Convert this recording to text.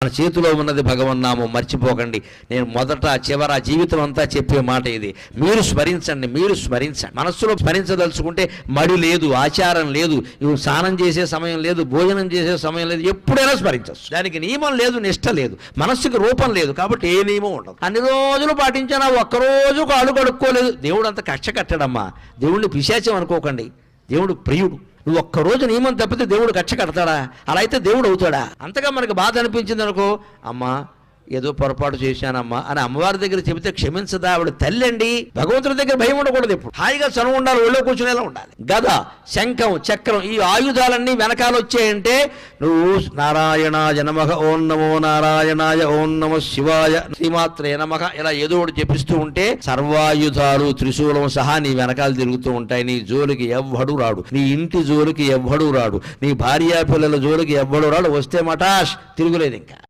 మన చేతిలో ఉన్నది భగవన్నామం, మర్చిపోకండి. నేను మొదట చివర జీవితం అంతా చెప్పే మాట ఇది. మీరు స్మరించండి, మీరు స్మరించండి. మనస్సులో స్మరించదలుచుకుంటే మడి లేదు, ఆచారం లేదు, ఇవి స్నానం చేసే సమయం లేదు, భోజనం చేసే సమయం లేదు, ఎప్పుడైనా స్మరించవచ్చు. దానికి నియమం లేదు, నిష్ట లేదు, మనస్సుకి రూపం లేదు, కాబట్టి ఏ నియమం ఉండదు. అన్ని రోజులు పాటించినా ఒక్కరోజు కాళ్ళు కడుక్కోలేదు, దేవుడు అంత కక్ష కట్టడమ్మా. దేవుడిని పిశాచం అనుకోకండి, దేవుడు ప్రియుడు. నువ్వు ఒక్కరోజు నియమం తప్పితే దేవుడు కక్ష కడతాడా? అలా అయితే దేవుడు అవుతాడా? అంతగా మనకు బాధ అనిపించింది అనుకో, అమ్మా ఏదో పొరపాటు చేశానమ్మా అని అమ్మవారి దగ్గర చెబితే క్షమించదా? ఆవిడ తల్లి అండి. భగవంతుడి దగ్గర భయం ఉండకూడదు, ఎప్పుడు హాయిగా చనువు ఉండాలి, ఒళ్ళో కూర్చునేలా ఉండాలి. గద, శంఖం, చక్రం, ఈ ఆయుధాలన్నీ వెనకాల వచ్చాయంటే నువ్వు నారాయణాయ నమః, ఓం నమో నారాయణాయ, ఓం నమః శివాయ, శ్రీమాత్రే నమః ఇలా ఏదో ఒకటి జపిస్తూ ఉంటే సర్వాయుధాలు త్రిశూలం సహా నీ వెనకాల తిరుగుతూ ఉంటాయి. నీ జోలికి ఎవ్వడు రాడు, నీ ఇంటి జోలికి ఎవ్వడు రాడు, నీ భార్యా పిల్లల జోలికి ఎవ్వడు రాడు. వస్తే మటాష్, తిరుగులేదు ఇంకా.